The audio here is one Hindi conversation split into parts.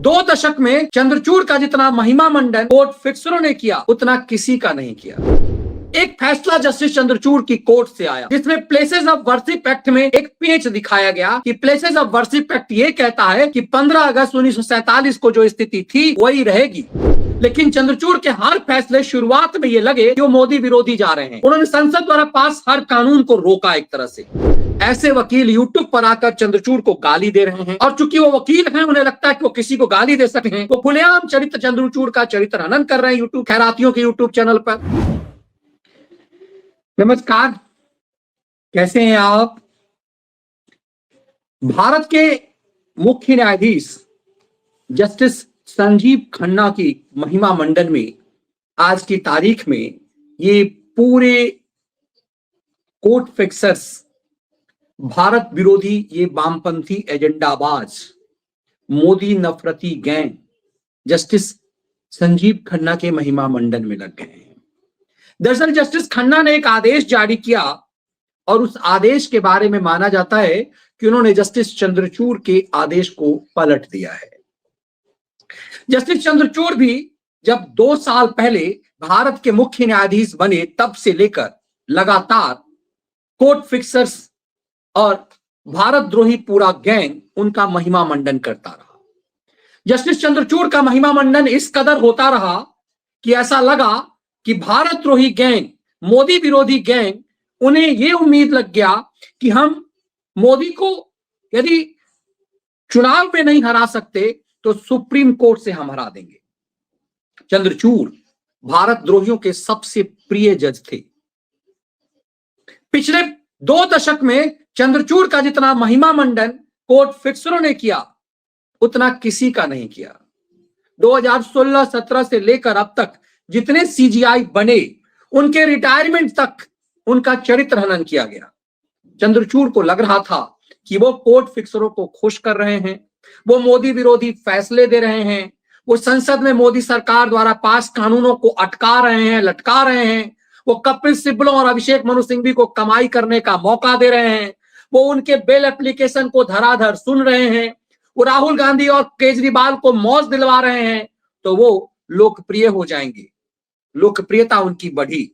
2 दशक में चंद्रचूड़ का जितना महिमा मंडन कोर्ट फिक्सरों ने किया उतना किसी का नहीं किया। एक फैसला जस्टिस चंद्रचूड़ की कोर्ट से आया जिसमें प्लेसेस ऑफ वर्शिप एक्ट में एक पेच दिखाया गया कि प्लेसेस ऑफ वर्शिप एक्ट ये कहता है कि 15 अगस्त 1947 को जो स्थिति थी वही रहेगी। लेकिन चंद्रचूड़ के हर फैसले शुरुआत में ये लगे कि वो मोदी विरोधी जा रहे हैं। उन्होंने संसद द्वारा पास हर कानून को रोका एक तरह से। ऐसे वकील यूट्यूब पर आकर चंद्रचूड़ को गाली दे रहे हैं और चूंकि वो वकील हैं उन्हें लगता है कि वो किसी को गाली दे सकते हैं, वो खुलेआम चंद्रचूड़ का चरित्र हनन कर रहे हैं यूट्यूब खैरातियों के यूट्यूब चैनल पर। नमस्कार, कैसे हैं आप? भारत के मुख्य न्यायाधीश जस्टिस संजीव खन्ना की महिमा मंडन में आज की तारीख में ये पूरे कोर्ट फिक्सर्स भारत विरोधी, ये वामपंथी एजेंडाबाज मोदी नफरती गैंग जस्टिस संजीव खन्ना के महिमा मंडन में लग गए हैं। दरअसल जस्टिस खन्ना ने एक आदेश जारी किया और उस आदेश के बारे में माना जाता है कि उन्होंने जस्टिस चंद्रचूड़ के आदेश को पलट दिया है। जस्टिस चंद्रचूड़ भी जब 2 साल पहले भारत के मुख्य न्यायाधीश बने तब से लेकर लगातार कोर्ट फिक्सर्स और भारत द्रोही पूरा गैंग उनका महिमा मंडन करता रहा। जस्टिस चंद्रचूड़ का महिमा मंडन इस कदर होता रहा कि ऐसा लगा कि भारत द्रोही गैंग, मोदी विरोधी गैंग, उन्हें यह उम्मीद लग गया कि हम मोदी को यदि चुनाव में नहीं हरा सकते तो सुप्रीम कोर्ट से हम हरा देंगे। चंद्रचूड़ भारत द्रोहियों के सबसे प्रिय जज थे। पिछले 2 दशक में चंद्रचूड़ का जितना महिमा मंडन कोर्ट फिक्सरों ने किया उतना किसी का नहीं किया। 2016-17 से लेकर अब तक जितने सीजीआई बने उनके रिटायरमेंट तक उनका चरित्र हनन किया गया। चंद्रचूड़ को लग रहा था कि वो कोर्ट फिक्सरों को खुश कर रहे हैं, वो मोदी विरोधी फैसले दे रहे हैं, वो संसद में मोदी सरकार द्वारा पास कानूनों को अटका रहे हैं, लटका रहे हैं, वो कपिल सिब्बलों और अभिषेक मनु सिंघवी को कमाई करने का मौका दे रहे हैं, वो उनके बेल एप्लीकेशन को धराधर सुन रहे हैं, वो राहुल गांधी और केजरीवाल को मौज दिलवा रहे हैं, तो वो लोकप्रिय हो जाएंगे। लोकप्रियता उनकी बढ़ी।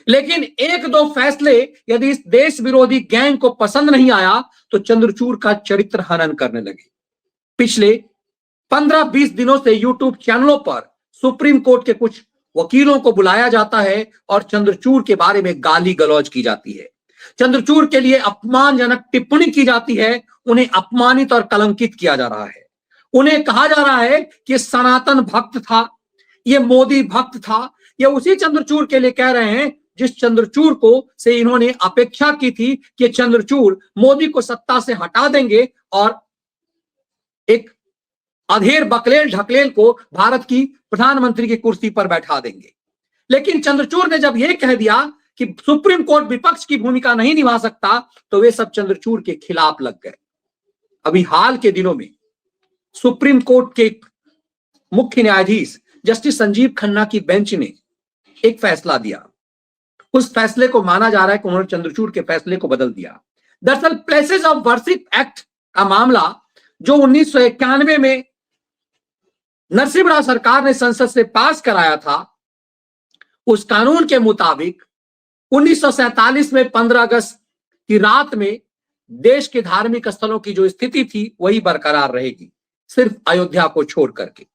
लेकिन 1-2 फैसले यदि इस देश विरोधी गैंग को पसंद नहीं आया तो चंद्रचूड़ का चरित्र हनन करने लगे। पिछले 15-20 दिनों से यूट्यूब चैनलों पर सुप्रीम कोर्ट के कुछ वकीलों को बुलाया जाता है और चंद्रचूड़ के बारे में गाली गलौज की जाती है, चंद्रचूड़ के लिए अपमानजनक टिप्पणी की जाती है, उन्हें अपमानित और कलंकित किया जा रहा है। उन्हें कहा जा रहा है कि सनातन भक्त था, ये मोदी भक्त था। ये उसी चंद्रचूड़ के लिए कह रहे हैं जिस चंद्रचूड़ को से इन्होंने अपेक्षा की थी कि चंद्रचूड़ मोदी को सत्ता से हटा देंगे और एक अधेर बकलेल ढकलेल को भारत की प्रधानमंत्री की कुर्सी पर बैठा देंगे। लेकिन चंद्रचूड़ ने जब यह कह दिया कि सुप्रीम कोर्ट विपक्ष की भूमिका नहीं निभा सकता तो वे सब चंद्रचूड़ के खिलाफ लग गए। अभी हाल के दिनों में सुप्रीम कोर्ट के मुख्य न्यायाधीश जस्टिस संजीव खन्ना की बेंच ने एक फैसला दिया। उस फैसले को माना जा रहा है कि उन्होंने चंद्रचूड़ के फैसले को बदल दिया। दरअसल प्लेसेस ऑफ वर्शिप एक्ट का मामला जो 1991 में नरसिम्हा सरकार ने संसद से पास कराया था, उस कानून के मुताबिक 1947 में 15 अगस्त की रात में देश के धार्मिक स्थलों की जो स्थिति थी वही बरकरार रहेगी, सिर्फ अयोध्या को छोड़ करके।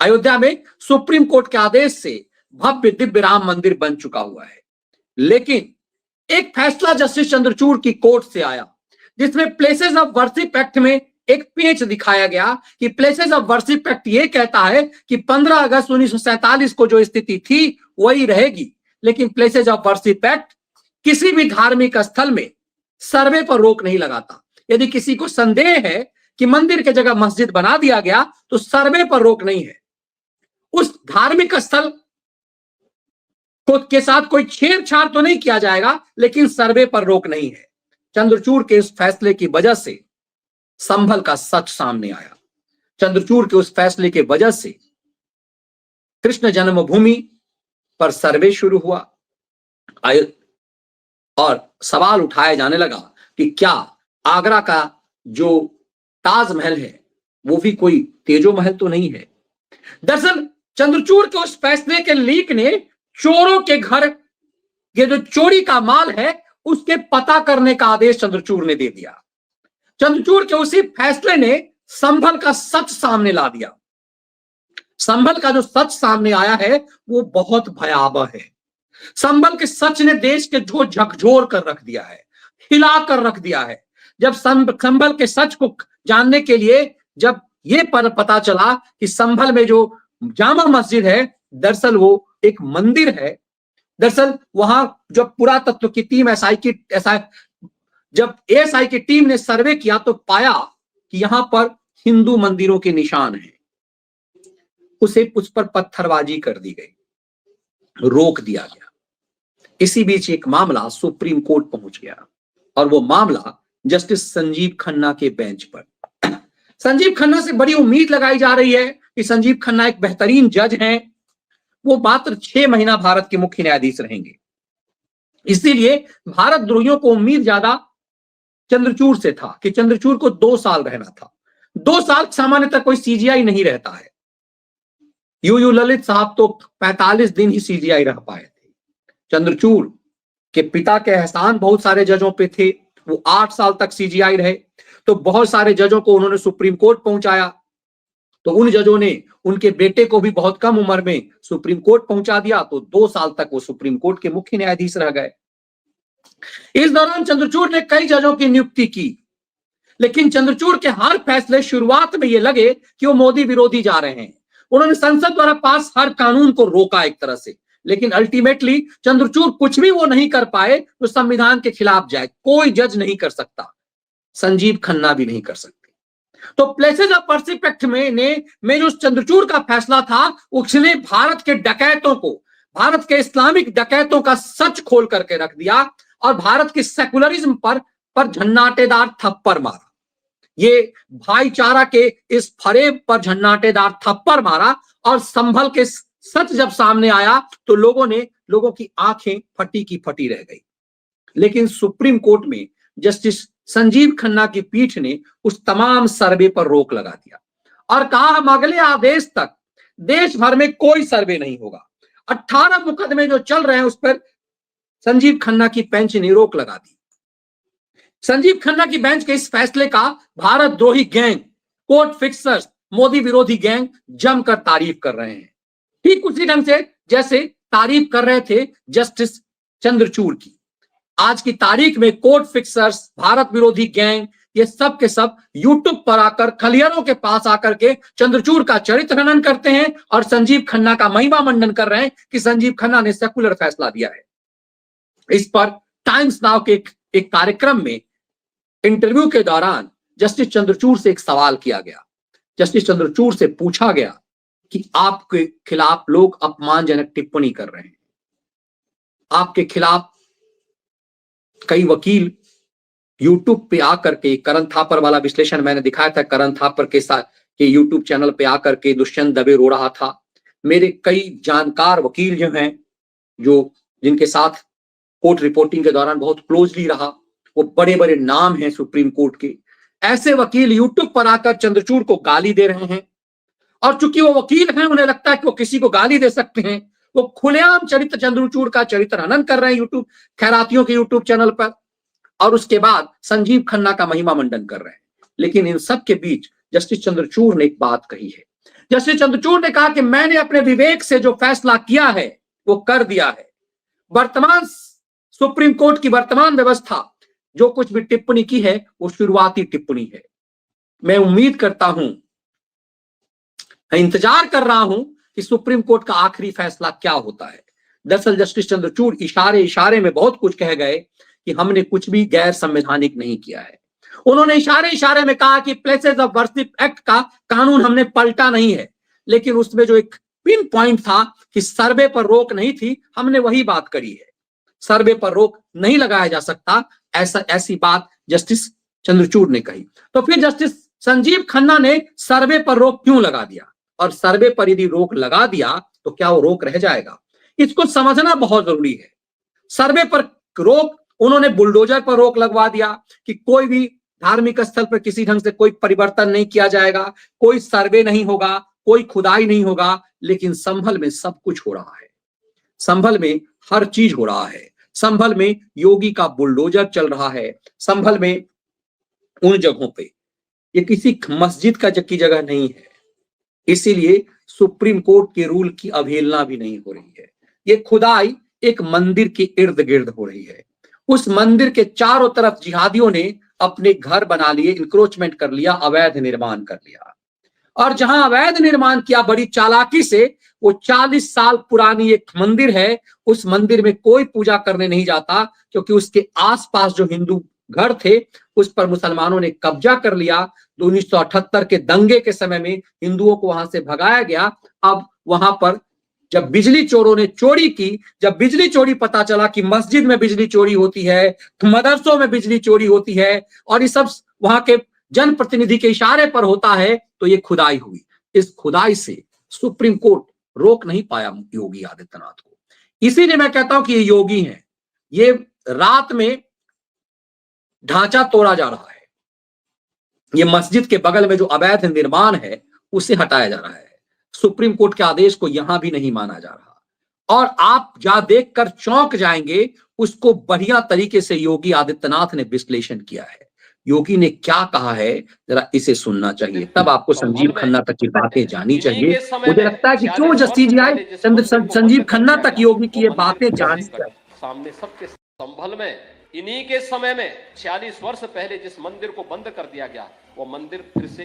अयोध्या में सुप्रीम कोर्ट के आदेश से भव्य दिव्य राम मंदिर बन चुका हुआ है। लेकिन एक फैसला जस्टिस चंद्रचूड़ की कोर्ट से आया जिसमें प्लेसेस ऑफ वर्शिप एक्ट में एक पेच दिखाया गया कि प्लेसेस ऑफ वर्शिप एक्ट ये कहता है कि 15 अगस्त 1947 को जो स्थिति थी वही रहेगी। लेकिन प्लेसेस ऑफ वर्शिप एक्ट किसी भी धार्मिक स्थल में सर्वे पर रोक नहीं लगाता। यदि किसी को संदेह है कि मंदिर के जगह मस्जिद बना दिया गया तो सर्वे पर रोक नहीं है। उस धार्मिक स्थल के साथ कोई छेड़छाड़ तो नहीं किया जाएगा, लेकिन सर्वे पर रोक नहीं है। चंद्रचूड़ के इस फैसले की वजह से संभल का सच सामने आया। चंद्रचूड़ के उस फैसले के वजह से कृष्ण जन्मभूमि पर सर्वे शुरू हुआ और सवाल उठाया जाने लगा कि क्या आगरा का जो ताजमहल है वो भी कोई तेजो महल तो नहीं है। दरअसल चंद्रचूड़ के उस फैसले के लीक ने चोरों के घर, ये जो चोरी का माल है उसके पता करने का आदेश चंद्रचूड़ ने दे दिया। चंद्रचूड़ के उसी फैसले ने संभल का सच सामने ला दिया। संभल का जो सच सामने आया है वो बहुत भयावह है। संभल के सच ने देश के जो झकझोर कर रख दिया है, हिला कर रख दिया है। जब संभल के सच को जानने के लिए जब ये पता चला कि संभल में जो जामा मस्जिद है दरअसल वो एक मंदिर है। दरअसल वहां जब पुरातत्व की टीम एएसआई की टीम ने सर्वे किया तो पाया कि यहां पर हिंदू मंदिरों के निशान हैं। उस पर पत्थरबाजी कर दी गई, रोक दिया गया। इसी बीच एक मामला सुप्रीम कोर्ट पहुंच गया और वो मामला जस्टिस संजीव खन्ना के बेंच पर। संजीव खन्ना से बड़ी उम्मीद लगाई जा रही है कि संजीव खन्ना एक बेहतरीन जज हैं। वो मात्र 6 महीना भारत के मुख्य न्यायाधीश रहेंगे, इसीलिए भारत द्रोहियों को उम्मीद ज्यादा चंद्रचूड़ से था कि चंद्रचूड़ को 2 साल रहना था। 2 साल सामान्यतः कोई सीजीआई नहीं रहता है। यू ललित साहब तो 45 दिन ही सीजीआई रह पाए थे। चंद्रचूड़ के पिता के एहसान बहुत सारे जजों पे थे, वो 8 साल तक सीजीआई रहे। तो बहुत सारे जजों को उन्होंने सुप्रीम कोर्ट पहुंचाया, तो उन जजों ने उनके बेटे को भी बहुत कम उम्र में सुप्रीम कोर्ट पहुंचा दिया, तो 2 साल तक वो सुप्रीम कोर्ट के मुख्य न्यायाधीश रह गए। इस दौरान चंद्रचूड़ ने कई जजों की नियुक्ति की, लेकिन चंद्रचूड़ के हर फैसले शुरुआत में ये लगे कि वो मोदी विरोधी जा रहे हैं। उन्होंने संसद द्वारा पास हर कानून को रोका एक तरह से, लेकिन अल्टीमेटली चंद्रचूड़ कुछ भी वो नहीं कर पाए जो संविधान के खिलाफ जाए। कोई जज नहीं कर सकता, संजीव खन्ना भी नहीं कर सकते। तो प्लेसेस ऑफ वर्शिप एक्ट में जो चंद्रचूड़ का फैसला था उसने भारत के डकैतों को, भारत के इस्लामिक डकैतों का सच खोल करके रख दिया और भारत के सेकुलरिज्म पर झन्नाटेदार थप्पड़ मारा। ये भाईचारा के इस फरेब पर झन्नाटेदार थप्पड़ मारा और संभल के सच जब सामने आया तो लोगों की आंखें फटी की फटी रह गई। लेकिन सुप्रीम कोर्ट में जस्टिस संजीव खन्ना की पीठ ने उस तमाम सर्वे पर रोक लगा दिया और कहा हम अगले आदेश तक देश भर में कोई सर्वे नहीं होगा। 18 मुकदमे जो चल रहे हैं उस पर संजीव खन्ना की बेंच ने रोक लगा दी। संजीव खन्ना की बेंच के इस फैसले का भारत द्रोही गैंग, कोर्ट फिक्सर्स, मोदी विरोधी गैंग जमकर तारीफ कर रहे हैं, ठीक उसी ढंग से जैसे तारीफ कर रहे थे जस्टिस चंद्रचूड़ की। आज की तारीख में कोर्ट फिक्सर्स, भारत विरोधी गैंग, ये सब के सब यूट्यूब पर आकर खलियरों के पास आकर के चंद्रचूड़ का चरित्र हनन करते हैं और संजीव खन्ना का महिमा मंडन कर रहे हैं कि संजीव खन्ना ने सेकुलर फैसला दिया है। इस पर टाइम्स नाउ के एक कार्यक्रम में इंटरव्यू के दौरान जस्टिस चंद्रचूड़ से एक सवाल किया गया। जस्टिस चंद्रचूड़ से पूछा गया कि आपके खिलाफ लोग अपमानजनक टिप्पणी कर रहे हैं, आपके खिलाफ कई वकील यूट्यूब पे आकर के, करण थापर वाला विश्लेषण मैंने दिखाया था, करण थापर के साथ के यूट्यूब चैनल पे आकर के दुष्यंत दबे रो रहा था। मेरे कई जानकार वकील जो हैं, जिनके साथ कोर्ट रिपोर्टिंग के दौरान बहुत क्लोजली रहा, वो बड़े बड़े नाम हैं सुप्रीम कोर्ट के, ऐसे वकील यूट्यूब पर आकर चंद्रचूड़ को गाली दे रहे हैं। और चूंकि वो वकील हैं, उन्हें लगता है कि वो किसी को गाली दे सकते हैं, वो खुलेआम चंद्रचूड़ का चरित्र हनन कर रहे हैं यूट्यूब खैरातियों के यूट्यूब चैनल पर, और उसके बाद संजीव खन्ना का महिमा मंडन कर रहे हैं। लेकिन इन सब के बीच जस्टिस चंद्रचूड़ ने एक बात कही है। जस्टिस चंद्रचूड़ ने कहा कि मैंने अपने विवेक से जो फैसला किया है वो कर दिया है। वर्तमान सुप्रीम कोर्ट की वर्तमान व्यवस्था जो कुछ भी टिप्पणी की है वो शुरुआती टिप्पणी है। मैं उम्मीद करता हूं, इंतजार कर रहा हूं कि सुप्रीम कोर्ट का आखिरी फैसला क्या होता है। दरअसल जस्टिस चंद्रचूड़ इशारे में बहुत कुछ कह गए कि हमने कुछ भी गैर संवैधानिक नहीं किया है। उन्होंने इशारे में कहा कि प्लेसेस ऑफ वर्शिप एक्ट का कानून हमने पलटा नहीं है, लेकिन उसमें जो एक पिन पॉइंट था कि सर्वे पर रोक नहीं थी, हमने वही बात करी है। सर्वे पर रोक नहीं लगाया जा सकता, ऐसी बात जस्टिस चंद्रचूड़ ने कही। तो फिर जस्टिस संजीव खन्ना ने सर्वे पर रोक क्यों लगा दिया, और सर्वे पर यदि रोक लगा दिया तो क्या वो रोक रह जाएगा, इसको समझना बहुत जरूरी है। सर्वे पर रोक, उन्होंने बुलडोजर पर रोक लगवा दिया कि कोई भी धार्मिक स्थल पर किसी ढंग से कोई परिवर्तन नहीं किया जाएगा, कोई सर्वे नहीं होगा, कोई खुदाई नहीं होगा, लेकिन संभल में सब कुछ हो रहा है। संभल में हर चीज हो रहा है। संभल में योगी का बुलडोजर चल रहा है। संभल में उन जगहों पे ये किसी मस्जिद की जगह नहीं है, इसीलिए सुप्रीम कोर्ट के रूल की अवहेलना भी नहीं हो रही है। ये खुदाई एक मंदिर के इर्द गिर्द हो रही है। उस मंदिर के चारों तरफ जिहादियों ने अपने घर बना लिए, इंक्रोचमेंट कर लिया, अवैध निर्माण कर लिया। और जहां अवैध निर्माण किया बड़ी चालाकी से, वो 40 साल पुरानी एक मंदिर है, उस मंदिर में कोई पूजा करने नहीं जाता, क्योंकि उसके आसपास जो हिंदू घर थे उस पर मुसलमानों ने कब्जा कर लिया। 1978 के दंगे के समय में हिंदुओं को वहां से भगाया गया। अब वहां पर जब बिजली चोरों ने चोरी की, जब बिजली चोरी पता चला कि मस्जिद में बिजली चोरी होती है, मदरसों में बिजली चोरी होती है, और ये सब वहां के जनप्रतिनिधि के इशारे पर होता है, तो ये खुदाई हुई। इस खुदाई से सुप्रीम कोर्ट रोक नहीं पाया योगी आदित्यनाथ को। इसीलिए मैं कहता हूं कि ये योगी हैं, ये रात में ढांचा तोड़ा जा रहा है। ये मस्जिद के बगल में जो अवैध निर्माण है उसे हटाया जा रहा है। सुप्रीम कोर्ट के आदेश को यहां भी नहीं माना जा रहा। और आप जा देखकर चौंक जाएंगे, उसको बढ़िया तरीके से योगी आदित्यनाथ ने विश्लेषण किया है। योगी ने क्या कहा है, जरा इसे सुनना चाहिए, तब आपको संजीव खन्ना तक की बातें जानी चाहिए। मुझे लगता है कि क्यों जस्टिस जी आए, संजीव खन्ना तक योगी की ये बातें जानी चाहिए। सामने सबके संभल में इन्हीं के समय में 46 वर्ष पहले जिस मंदिर को बंद कर दिया गया, वो मंदिर फिर से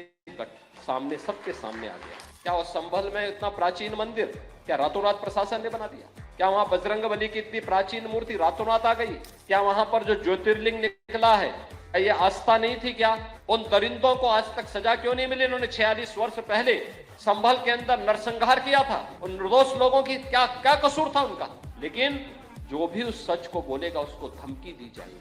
सामने सबके सामने आ गया। क्या वो संभल में इतना प्राचीन मंदिर क्या रातों रात प्रशासन ने बना दिया? क्या वहां बजरंग बली की इतनी प्राचीन मूर्ति रातों रात आ गई? क्या वहां पर जो ज्योतिर्लिंग निकला है, ये आस्था नहीं थी क्या? उन दरिंदों को आज तक सजा क्यों नहीं मिली? उन्होंने 46 वर्ष पहले संभल के अंदर नरसंहार किया था। उन निर्दोष लोगों की क्या क्या कसूर था उनका? लेकिन जो भी उस सच को बोलेगा उसको धमकी दी जाएगी।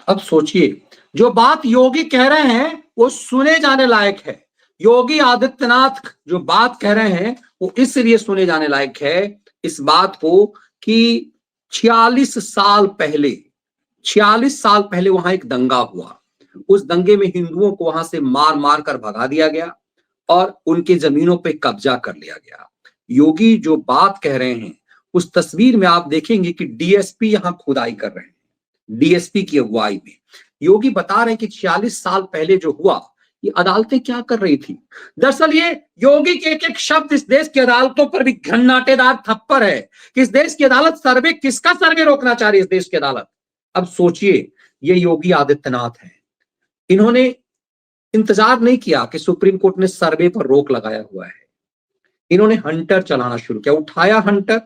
अब सोचिए, जो बात योगी कह रहे हैं वो सुने जाने लायक है। योगी आदित्यनाथ जो बात कह रहे हैं वो इसलिए सुने जाने लायक है, इस बात को कि 46 साल पहले वहां एक दंगा हुआ। उस दंगे में हिंदुओं को वहां से मार मार कर भगा दिया गया और उनके जमीनों पे कब्जा कर लिया गया। योगी जो बात कह रहे हैं, उस तस्वीर में आप देखेंगे कि डीएसपी यहां खुदाई कर रहे हैं। डीएसपी की अगुवाई में योगी बता रहे हैं कि 46 साल पहले जो हुआ, ये अदालतें क्या कर रही थी। दरअसल ये योगी के एक एक शब्द इस देश की अदालतों पर भी घन्नाटेदार थप्पड़ है कि इस देश की अदालत सर्वे, किसका सर्वे रोकना चाह रही है इस देश की अदालत। अब सोचिए, ये योगी आदित्यनाथ है, इन्होंने इंतजार नहीं किया कि सुप्रीम कोर्ट ने सर्वे पर रोक लगाया हुआ है। इन्होंने हंटर चलाना शुरू किया, उठाया हंटर,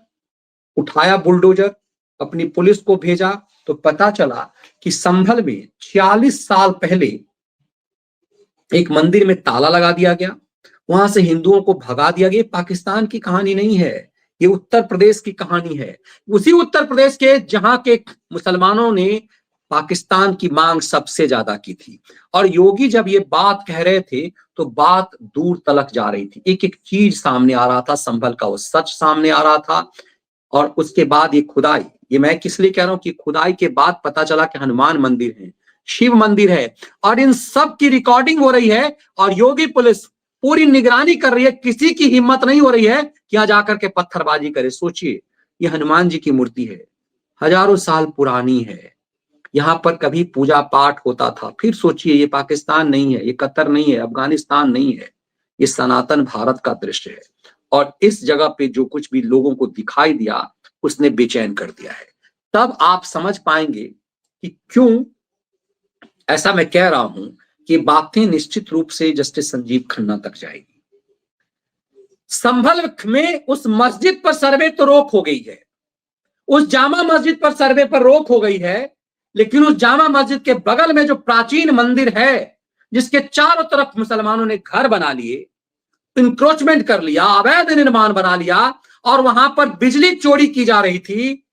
उठाया बुलडोजर, अपनी पुलिस को भेजा, तो पता चला कि संभल में 46 साल पहले एक मंदिर में ताला लगा दिया गया, वहां से हिंदुओं को भगा दिया गया। पाकिस्तान की कहानी नहीं है, ये उत्तर प्रदेश की कहानी है। उसी उत्तर प्रदेश के जहां के मुसलमानों ने पाकिस्तान की मांग सबसे ज्यादा की थी। और योगी जब ये बात कह रहे थे तो बात दूर तलक जा रही थी, एक एक चीज सामने आ रहा था, संभल का वो सच सामने आ रहा था। और उसके बाद ये खुदाई, ये मैं किस लिए कह रहा हूं कि खुदाई के बाद पता चला कि हनुमान मंदिर है, शिव मंदिर है, और इन सब की रिकॉर्डिंग हो रही है और योगी पुलिस पूरी निगरानी कर रही है। किसी की हिम्मत नहीं हो रही है कि यहां जाकर के पत्थरबाजी करे। सोचिए, ये हनुमान जी की मूर्ति है, हजारों साल पुरानी है, यहां पर कभी पूजा पाठ होता था। फिर सोचिए, ये पाकिस्तान नहीं है, ये कतर नहीं है, अफगानिस्तान नहीं है, ये सनातन भारत का दृश्य है। और इस जगह पे जो कुछ भी लोगों को दिखाई दिया उसने बेचैन कर दिया है। तब आप समझ पाएंगे कि क्यों ऐसा मैं कह रहा हूं कि बातें निश्चित रूप से जस्टिस संजीव खन्ना तक जाएगी। संभल में उस मस्जिद पर सर्वे तो रोक हो गई है, उस जामा मस्जिद पर सर्वे पर रोक हो गई है, लेकिन उस जामा मस्जिद के बगल में जो प्राचीन मंदिर है, जिसके चारों तरफ मुसलमानों ने घर बना लिए, इंक्रोचमेंट कर लिया, अवैध निर्माण बना लिया, और वहां पर बिजली चोरी की जा रही थी,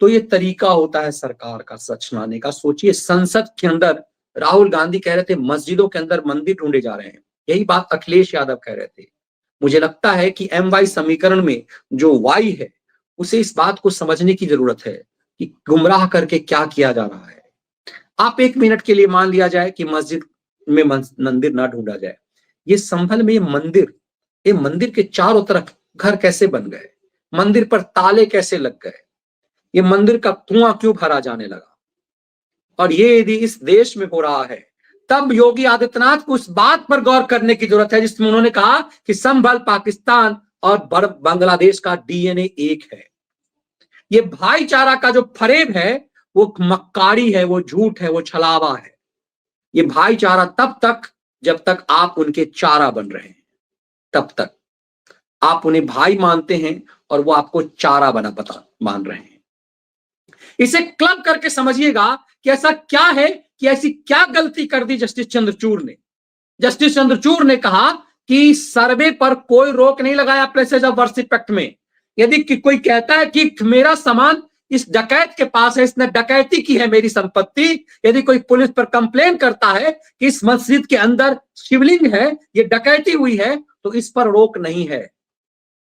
तो ये तरीका होता है सरकार का सच लाने का। सोचिए, संसद के अंदर राहुल गांधी कह रहे थे मस्जिदों के अंदर मंदिर ढूंढे जा रहे हैं, यही बात अखिलेश यादव कह रहे थे। मुझे लगता है कि MY समीकरण में जो Y है, उसे इस बात को समझने की जरूरत है। कि गुमराह करके क्या किया जा रहा है। आप एक मिनट के लिए मान लिया जाए कि मस्जिद में मंदिर ना ढूंढा जाए, ये संभल में ये मंदिर के चारों तरफ घर कैसे बन गए, मंदिर पर ताले कैसे लग गए, ये मंदिर का कुआं क्यों भरा जाने लगा। और ये यदि इस देश में हो रहा है, तब योगी आदित्यनाथ को उस बात पर गौर करने की जरूरत है जिसमें उन्होंने कहा कि संभल पाकिस्तान और बांग्लादेश का डीएनए एक है। ये भाईचारा का जो फरेब है वो मक्कारी है, वो झूठ है, वो छलावा है। ये भाईचारा तब तक जब तक आप उनके चारा बन रहे हैं, तब तक आप उन्हें भाई मानते हैं और वो आपको चारा मान रहे हैं। इसे क्लब करके समझिएगा कि ऐसा क्या है, कि ऐसी क्या गलती कर दी जस्टिस चंद्रचूड़ ने। जस्टिस चंद्रचूड़ ने कहा कि सर्वे पर कोई रोक नहीं लगाया प्लेसेस ऑफ वर्शिप एक्ट में। यदि कोई कहता है कि मेरा सामान इस डकैत के पास है, इसने डकैती की है मेरी संपत्ति, यदि कोई पुलिस पर कंप्लेन करता है कि इस मस्जिद के अंदर शिवलिंग है, ये डकैती हुई है, तो इस पर रोक नहीं है।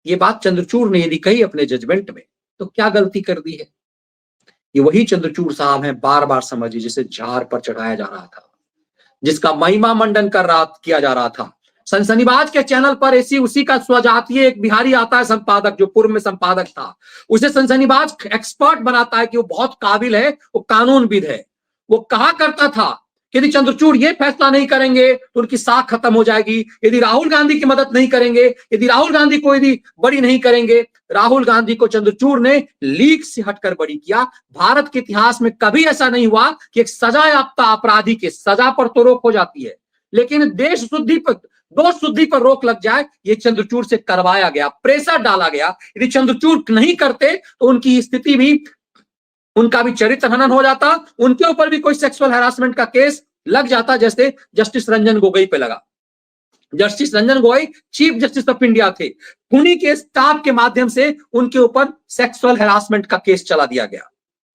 ये बात चंद्रचूड़ ने यदि कही अपने जजमेंट में, तो क्या गलती कर दी है। ये वही चंद्रचूड़ साहब हैं, बार बार समझिए, जिसे झाड़ पर चढ़ाया जा रहा था, जिसका महिमा मंडन किया जा रहा था। सनसनीबाज के चैनल पर ऐसी उसी का स्वजातीय एक बिहारी आता है संपादक, जो पूर्व में संपादक था, उसे सनसनीबाज एक्सपर्ट बनाता है कि वो बहुत काबिल है, वो कानूनविद है। वो कहा करता था कि यदि चंद्रचूड़ ये फैसला नहीं करेंगे तो उनकी साख खत्म हो जाएगी, यदि राहुल गांधी की मदद नहीं करेंगे, यदि राहुल गांधी को यदि बड़ी नहीं करेंगे। राहुल गांधी को चंद्रचूड़ ने लीक से हटकर बड़ी किया। भारत के इतिहास में कभी ऐसा नहीं हुआ कि एक सजा याफ्ता अपराधी के सजा पर तो रोक हो जाती है, लेकिन देश शुद्धि पर, दोष शुद्धि पर रोक लग जाए, ये चंद्रचूड़ से करवाया गया, प्रेशर डाला गया। यदि चंद्रचूड़ नहीं करते तो उनकी स्थिति भी, उनका भी चरित्र हनन हो जाता, उनके ऊपर भी कोई सेक्सुअल हैरासमेंट का केस लग जाता, जैसे जस्टिस रंजन गोगोई पे लगा। Justice Ranjan Gogoi chief justice of India थे, उन्हीं के स्टाफ के माध्यम से उनके ऊपर सेक्सुअल हैरासमेंट का केस चला दिया गया,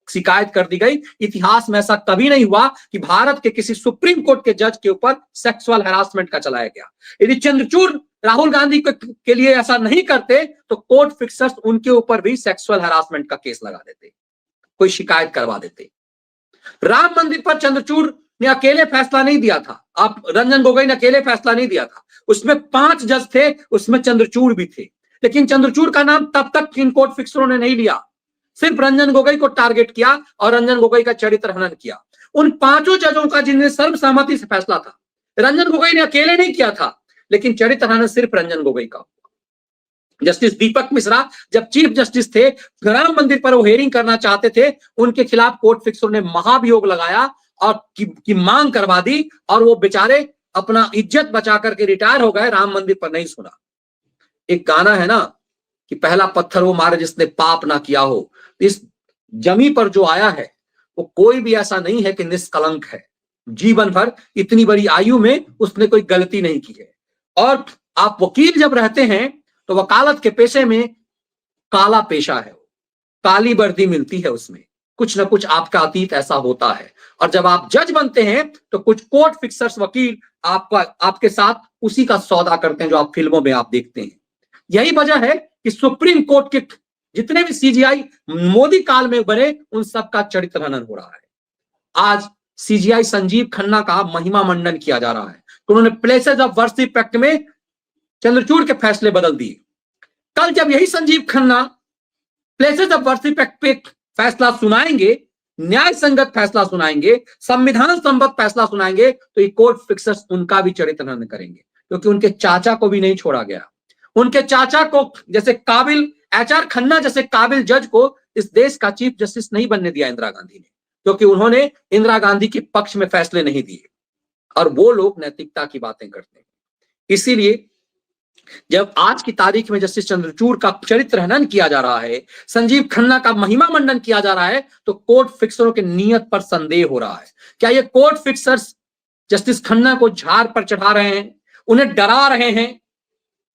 शिकायत कर दी गई। इतिहास में ऐसा कभी नहीं हुआ कि भारत के किसी सुप्रीम कोर्ट के जज के ऊपर सेक्सुअल हैरासमेंट का चलाया गया। यदि चंद्रचूड़ राहुल गांधी के लिए ऐसा नहीं करते तो कोर्ट फिक्सर्स उनके ऊपर भी सेक्सुअल हैरासमेंट का केस लगा देते, कोई शिकायत करवा देते। राम मंदिर पर चंद्रचूड़ ने अकेले फैसला नहीं दिया था, आप रंजन गोगोई ने अकेले फैसला नहीं दिया था, उसमें 5 जज थे, उसमें चंद्रचूड़ भी थे। लेकिन चंद्रचूड़ का नाम तब तक इन कोर्ट फिक्सरों ने नहीं लिया, सिर्फ रंजन गोगोई को टारगेट किया और रंजन गोगोई का चरित्र हनन किया। उन 5 जजों का जिनने सर्वसम्मति से फैसला था, रंजन गोगोई ने अकेले नहीं किया था, लेकिन चरित्र हनन सिर्फ रंजन गोगोई का। जस्टिस दीपक मिश्रा जब चीफ जस्टिस थे, राम मंदिर पर वो हेयरिंग करना चाहते थे, उनके खिलाफ कोर्ट फिक्सरों ने महाभियोग लगाया और की मांग करवा दी, और वो बेचारे अपना इज्जत बचा करके रिटायर हो गए, राम मंदिर पर नहीं सुना। एक गाना है ना कि पहला पत्थर वो मारे जिसने पाप ना किया हो। इस जमी पर जो आया है वो कोई भी ऐसा नहीं है कि निष्कलंक है, जीवन भर इतनी बड़ी आयु में उसने कोई गलती नहीं की है। और आप वकील जब रहते हैं तो वकालत के पेशे में काला पेशा है, काली वर्दी मिलती है, उसमें कुछ ना कुछ आपका अतीत ऐसा होता है। और जब आप जज बनते हैं तो कुछ कोर्ट फिक्सर्स वकील आपके साथ उसी का सौदा करते हैं जो आप फिल्मों में आप देखते हैं। यही वजह है कि सुप्रीम कोर्ट के जितने भी सीजीआई मोदी काल में बने, उन सबका चरित्र हनन हो रहा है। आज सीजीआई संजीव खन्ना का महिमा मंडन किया जा रहा है, तो उन्होंने प्लेसेस ऑफ वर्शिप एक्ट में चंद्रचूड़ के फैसले बदल दिए। कल जब यही Sanjeev Khanna places of worship act पे फैसला सुनाएंगे, न्याय संगत फैसला सुनाएंगे, संविधान संबद्ध फैसला सुनाएंगे, तो ये कोर्ट फिक्सर्स उनका भी चरित्र हनन करेंगे, क्योंकि उनके चाचा को भी नहीं छोड़ा गया। उनके चाचा को, जैसे काबिल एचआर खन्ना जैसे काबिल जज को इस देश का चीफ जस्टिस नहीं बनने दिया इंदिरा गांधी ने, क्योंकि उन्होंने इंदिरा गांधी के पक्ष में फैसले नहीं दिए, और वो लोग नैतिकता की बातें करते हैं। इसीलिए जब आज की तारीख में जस्टिस चंद्रचूड़ का चरित्र हनन किया जा रहा है, संजीव खन्ना का महिमा मंडन किया जा रहा है, तो कोर्ट फिक्सरों के नियत पर संदेह हो रहा है। क्या ये कोर्ट फिक्सर्स जस्टिस खन्ना को झाड़ पर चढ़ा रहे हैं, उन्हें डरा रहे हैं,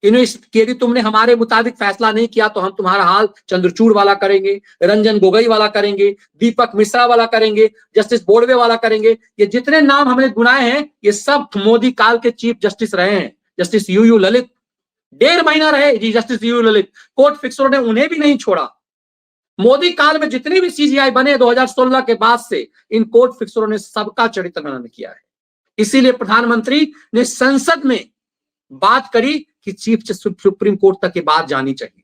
यदि तुमने हमारे मुताबिक फैसला नहीं किया तो हम तुम्हारा हाल चंद्रचूड़ वाला करेंगे, रंजन गोगोई वाला करेंगे, दीपक मिश्रा वाला करेंगे, जस्टिस बोर्डवे वाला करेंगे। ये जितने नाम हमने गुनाए हैं, ये सब मोदी काल के चीफ जस्टिस रहे हैं। जस्टिस यूयू ललित 1.5 महीना रहे जी, जस्टिस यूयू ललित, कोर्ट फिक्सरों ने उन्हें भी नहीं छोड़ा। मोदी काल में जितने भी सीजीआई बने 2016 के बाद से इन कोर्ट फिक्सरों ने सबका चरित्र हनन किया है। इसीलिए प्रधानमंत्री ने संसद में बात करी कि चीफ जस्टिस सुप्रीम कोर्ट तक ये बात जानी चाहिए।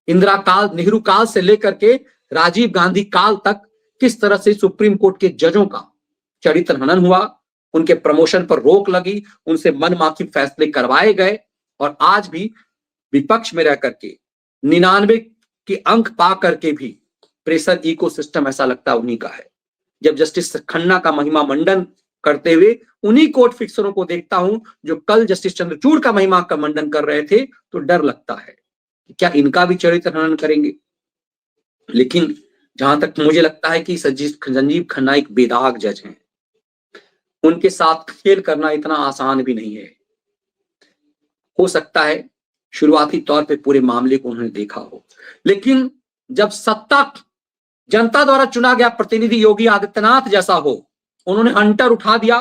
इंदिरा काल, नेहरू काल से लेकर के राजीव गांधी काल तक किस तरह से सुप्रीम कोर्ट के जजों का चरित्र हनन हुआ, उनके प्रमोशन पर रोक लगी, उनसे मनमाफी फैसले करवाए गए और आज भी विपक्ष में रह करके 99 के अंक पा करके भी प्रेशर इकोसिस्टम ऐसा लगता है उन्हीं का है। जब जस्टिस खन्ना का महिमा मंडन करते हुए उन्हीं कोर्ट फिक्सरों को देखता हूं जो कल जस्टिस चंद्रचूड़ का महिमा का मंडन कर रहे थे, तो डर लगता है कि क्या इनका भी चरित्र हनन करेंगे। लेकिन जहां तक मुझे लगता है कि संजीव खन्ना एक बेदाग जज हैं, उनके साथ खेल करना इतना आसान भी नहीं है। हो सकता है शुरुआती तौर पे पूरे मामले को उन्होंने देखा हो, लेकिन जब सत्ता जनता द्वारा चुना गया प्रतिनिधि योगी आदित्यनाथ जैसा हो, उन्होंने हंटर उठा दिया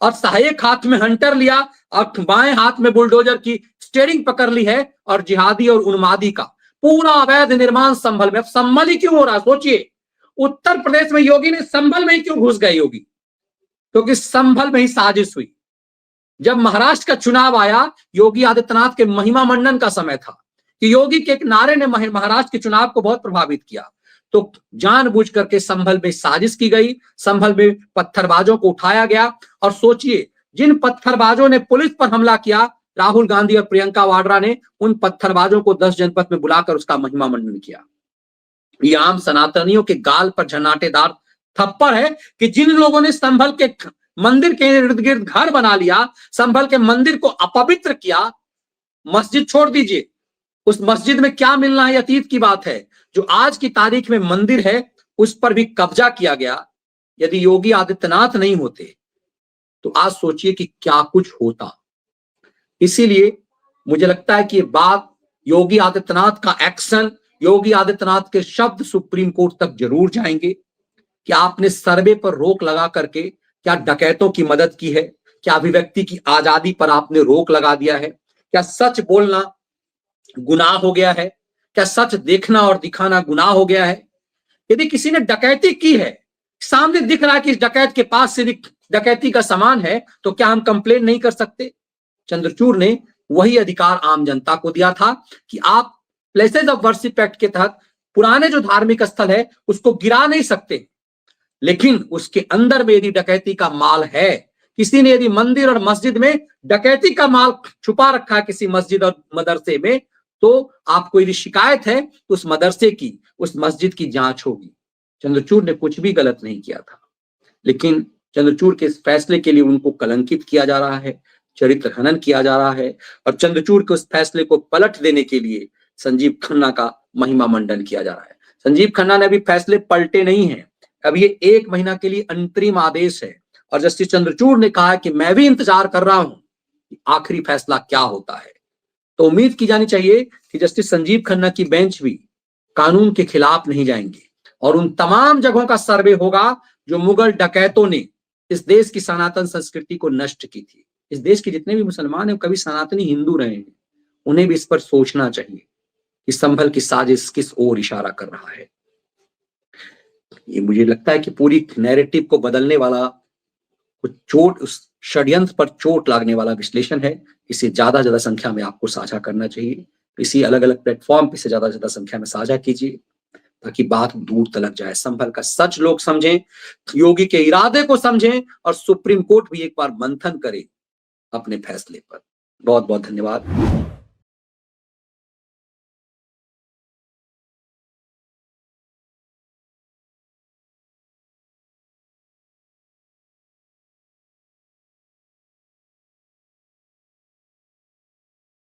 और सहायक हाथ में हंटर लिया और बाएं हाथ में बुलडोजर की स्टीयरिंग पकड़ ली है और जिहादी और उन्मादी का पूरा अवैध निर्माण संभल में। अब संभल ही क्यों हो रहा है सोचिए, उत्तर प्रदेश में योगी ने संभल में ही क्यों घुस गए योगी, क्योंकि संभल में ही साजिश हुई। जब महाराष्ट्र का चुनाव आया, योगी आदित्यनाथ के महिमा मंडन का समय था कि योगी के एक नारे ने महाराष्ट्र के चुनाव को बहुत प्रभावित किया, तो जानबूझ करके संभल में साजिश की गई, संभल में पत्थरबाजों को उठाया गया। और सोचिए, जिन पत्थरबाजों ने पुलिस पर हमला किया, राहुल गांधी और प्रियंका वाड्रा ने उन पत्थरबाजों को 10 जनपद में बुलाकर उसका महिमा मंडन किया। ये आम सनातनियों के गाल पर झनाटेदार थप्पड़ है कि जिन लोगों ने संभल के मंदिर के इर्द गिर्द घर बना लिया, संभल के मंदिर को अपवित्र किया, मस्जिद छोड़ दीजिए, उस मस्जिद में क्या मिलना है अतीत की बात है। जो आज की तारीख में मंदिर है उस पर भी कब्जा किया गया। यदि योगी आदित्यनाथ नहीं होते तो आज सोचिए कि क्या कुछ होता। इसीलिए मुझे लगता है कि ये बात, योगी आदित्यनाथ का एक्शन, योगी आदित्यनाथ के शब्द सुप्रीम कोर्ट तक जरूर जाएंगे कि आपने सर्वे पर रोक लगा करके क्या डकैतों की मदद की है, क्या अभिव्यक्ति की आजादी पर आपने रोक लगा दिया है, क्या सच बोलना गुनाह हो गया है, क्या सच देखना और दिखाना गुनाह हो गया है। यदि किसी ने डकैती की है, सामने दिख रहा है कि इस डकैत के पास से डकैती का सामान है, तो क्या हम कंप्लेन नहीं कर सकते। चंद्रचूड़ ने वही अधिकार आम जनता को दिया था कि आप प्लेसेस ऑफ वर्शिप एक्ट के तहत पुराने जो धार्मिक स्थल है उसको गिरा नहीं सकते, लेकिन उसके अंदर में यदि डकैती का माल है, किसी ने यदि मंदिर और मस्जिद में डकैती का माल छुपा रखा है किसी मस्जिद और मदरसे में, तो आपको यदि शिकायत है तो उस मदरसे की, उस मस्जिद की जांच होगी। चंद्रचूड़ ने कुछ भी गलत नहीं किया था, लेकिन चंद्रचूड़ के इस फैसले के लिए उनको कलंकित किया जा रहा है, चरित्र हनन किया जा रहा है और चंद्रचूड़ के उस फैसले को पलट देने के लिए संजीव खन्ना का महिमा मंडन किया जा रहा है। संजीव खन्ना ने अभी फैसले पलटे नहीं है, अब ये 1 महीना के लिए अंतरिम आदेश है और जस्टिस चंद्रचूड़ ने कहा कि मैं भी इंतजार कर रहा हूं कि आखिरी फैसला क्या होता है। तो उम्मीद की जानी चाहिए कि जस्टिस संजीव खन्ना की बेंच भी कानून के खिलाफ नहीं जाएंगे और उन तमाम जगहों का सर्वे होगा जो मुगल डकैतों ने इस देश की सनातन संस्कृति को नष्ट की थी। इस देश के जितने भी मुसलमान हैं, कभी सनातनी हिंदू रहे हैं, उन्हें भी इस पर सोचना चाहिए कि संभल की साजिश किस ओर इशारा कर रहा है। ये मुझे लगता है कि पूरी नैरेटिव को बदलने वाला कुछ चोट, उस षड्यंत्र पर चोट लागने वाला विश्लेषण है। इसे ज्यादा संख्या में आपको साझा करना चाहिए। इसी अलग अलग प्लेटफॉर्म पे से ज्यादा संख्या में साझा कीजिए ताकि बात दूर तलक जाए, संभल का सच लोग समझें, योगी के इरादे को समझें और सुप्रीम कोर्ट भी एक बार मंथन करे अपने फैसले पर। बहुत बहुत धन्यवाद।